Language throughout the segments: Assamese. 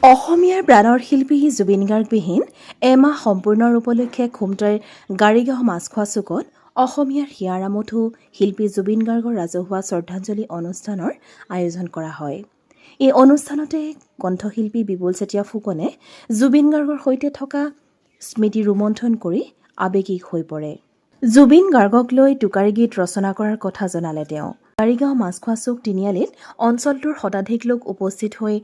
অসমীয়াৰ প্ৰাণৰ শিল্পী জুবিন গাৰ্গবিহীন এমাহ সম্পূৰ্ণৰ উপলক্ষে খুমটাইৰ গাড়ীগাঁও মাছখোৱা চুকত অসমীয়াৰ হিয়াৰামঠু শিল্পী জুবিন গাৰ্গৰ ৰাজহুৱা শ্ৰদ্ধাঞ্জলি অনুষ্ঠানৰ আয়োজন কৰা হয়। এই অনুষ্ঠানতে কণ্ঠশিল্পী বিপুল চেতিয়া ফুকনে জুবিন গাৰ্গৰ সৈতে থকা স্মৃতি ৰোমন্থন কৰি আৱেগিক হৈ পৰে। জুবিন গাৰ্গক লৈ টোকাৰী গীত ৰচনা কৰাৰ কথা জনালে তেওঁ। গাড়ীগাঁও মাছখোৱা চুক তিনিআলিত অঞ্চলটোৰ শতাধিক লোক উপস্থিত হৈ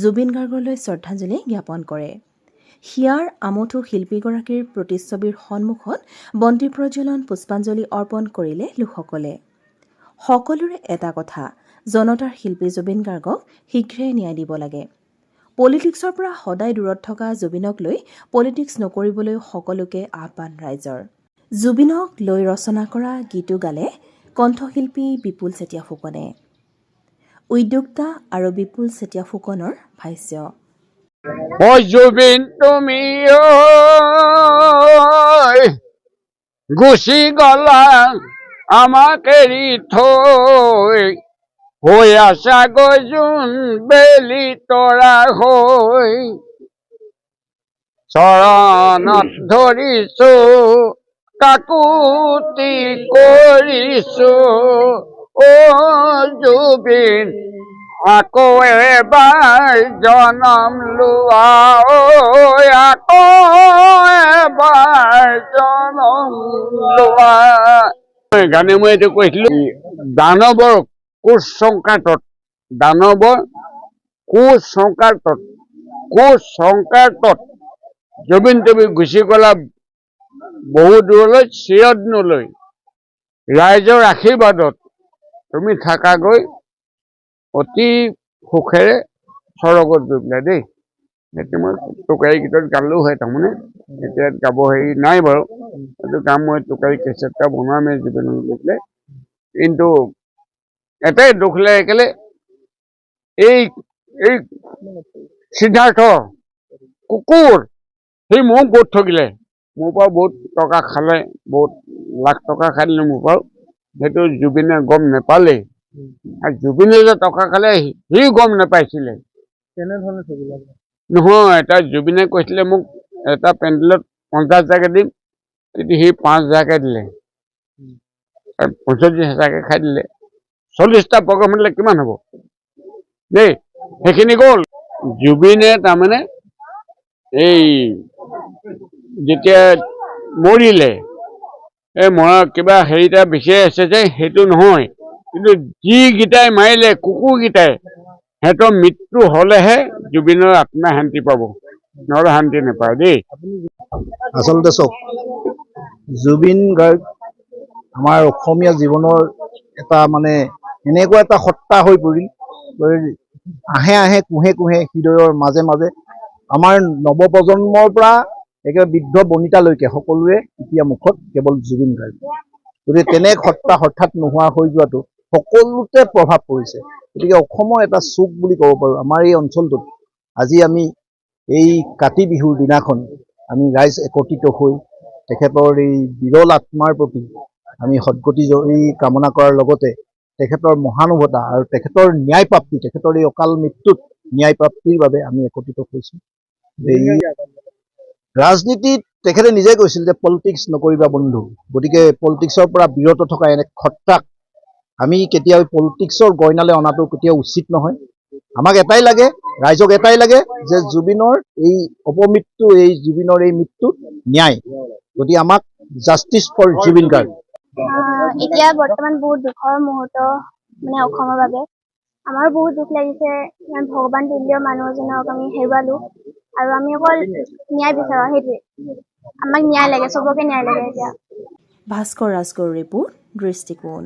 জুবিন গাৰ্গলৈ শ্ৰদ্ধাঞ্জলি জ্ঞাপন কৰে। হিয়াৰ আমঠু শিল্পীগৰাকীৰ প্ৰতিচ্ছবিৰ সন্মুখত বন্তি প্ৰজ্বলন পুষ্পাঞ্জলি অৰ্পণ কৰিলে লোকসকলে। সকলোৰে এটা কথা, জনতাৰ শিল্পী জুবিন গাৰ্গক শীঘ্ৰে ন্যায় দিব লাগে। পলিটিক্সৰ পৰা সদায় দূৰত থকা জুবিনক লৈ পলিটিক্স নকৰিবলৈ সকলোকে আহ্বান ৰাইজৰ। জুবিনক লৈ ৰচনা কৰা গীতো গালে কণ্ঠশিল্পী বিপুল চেতিয়া ফুকনে। উদ্যোক্তা আৰু বিপুল চেতিয়া ফুকনৰ ভাষ্য। জুবিন তুমি গুচি গলা আমাক এৰি থৈ, হৈ আছা গৈ যোন বেলি তৰা হৈ, চৰণত ধৰিছো কাকুতি কৰিছো জুবিন আকৌ এবাৰ জনম লোৱা আকৌ এবাৰ জনম লোৱা। গানে মই এইটো কৈছিলো, দানৱৰ কুসংস্কাৰত জুবিন তুমি গুচি গলা বহু দূৰলৈ, চিৰদিনলৈ ৰাইজৰ আশীৰ্বাদত তুমি থাকাগৈ অতি সুখেৰে স্বৰ্গত গৈ পেলাই দেই। সেইটো মই টোকাৰী গীতত গালো হয়, তাৰমানে এতিয়া গাব হেৰি নাই বাৰু। এইটো গাম মই টোকাৰী কেছেট এটা বনামেই জুবিনক লৈ পেলাই। কিন্তু এটাই দুখ লাগে, কেলে এই সিদ্ধাৰ্থ কুকুৰ সি মোক বহুত ঠগিলে, মোৰ পৰা বহুত টকা খালে, বহুত লাখ টকা খাই দিলে মোৰ পৰা। সেইটো জুবিনে গম নেপালেই, আৰু জুবিনে যে টকা খালে সি গম নেপাইছিলে। নহয়, এটা জুবিনে কৈছিলে মোক এটা পেণ্ডেলত 50,000 দিম, তেতিয়া সি 5,000 দিলে, 45,000 খাই দিলে। 40টা প্ৰগ্ৰাম হ'লে কিমান হ'ব দেই, সেইখিনি গ'ল। জুবিনে তাৰমানে এই যেতিয়া মৰিলে, এই মৰা কিবা হেৰিটা বিচাৰি আছে যে, সেইটো নহয়। কিন্তু যিকেইটাই মাৰিলে কুকুৰকেইটাই, সিহঁতৰ মৃত্যু হলেহে জুবিনৰ আত্মা শান্তি পাব, নহলে শান্তি নাপায় দেই। আচলতে চব জুবিন গাৰ্গ আমাৰ অসমীয়া জীৱনৰ এটা মানে এনেকুৱা এটা সত্তা হৈ পৰিল, আহে আহে কুহে কুহে হৃদয়ৰ মাজে মাজে আমাৰ নৱপ্ৰজন্মৰ পৰা একেবাৰে বৃদ্ধ বনিতালৈকে সকলোৰে এতিয়া মুখত কেৱল জুবিন গাৰ্গ। গতিকে তেনে সত্তা হঠাৎ নোহোৱা হৈ যোৱাটো সকলোতে প্ৰভাৱ পৰিছে। গতিকে অসমৰ এটা চুক বুলি ক'ব পাৰোঁ আমাৰ এই অঞ্চলটোত। আজি আমি এই কাতি বিহুৰ দিনাখন আমি ৰাইজ একত্ৰিত হৈ তেখেতৰ এই বিৰল আত্মাৰ প্ৰতি আমি সদ্গতি কামনা কৰাৰ লগতে তেখেতৰ মহানুভতা আৰু তেখেতৰ ন্যায় প্ৰাপ্তি, তেখেতৰ এই অকাল মৃত্যুত ন্যায় প্ৰাপ্তিৰ বাবে আমি একত্ৰিত হৈছোঁ। ৰাজনীতিত তেখেতে নিজে কৈছিল যে পলিটিক্স নকৰিবা বন্ধু। গতিকে পলিটিক্সৰ পৰা বিৰত থকা এনে সত্তাক আমি কেতিয়াও পলিটিক্সৰ গইনালে অনাটো কেতিয়াও উচিত নহয়। আমাক এটাই লাগে, ৰাইজক এটাই লাগে যে জুবিনৰ এই অপমৃত্যু, এই জুবিনৰ এই মৃত্যুত ন্যায়। গতিকে আমাক জাষ্টিছ ফৰ জুবিন গাৰ্গ। এতিয়া বৰ্তমান বহুত দুখৰ মুহূৰ্ত মানে অসমৰ বাবে। আমাৰো বহুত দুখ লাগিছে, ইমান ভগৱান তুল্য মানুহ এজনক আমি হেৰুৱালো, আৰু আমি অকল ন্যায় বিচাৰোঁ, সেইটোৱে আমাক ন্যায় লাগে, চবকে ন্যায় লাগে। এতিয়া ভাস্কৰ ৰাজগড় ৰিপোৰ্ট, দৃষ্টিকোণ।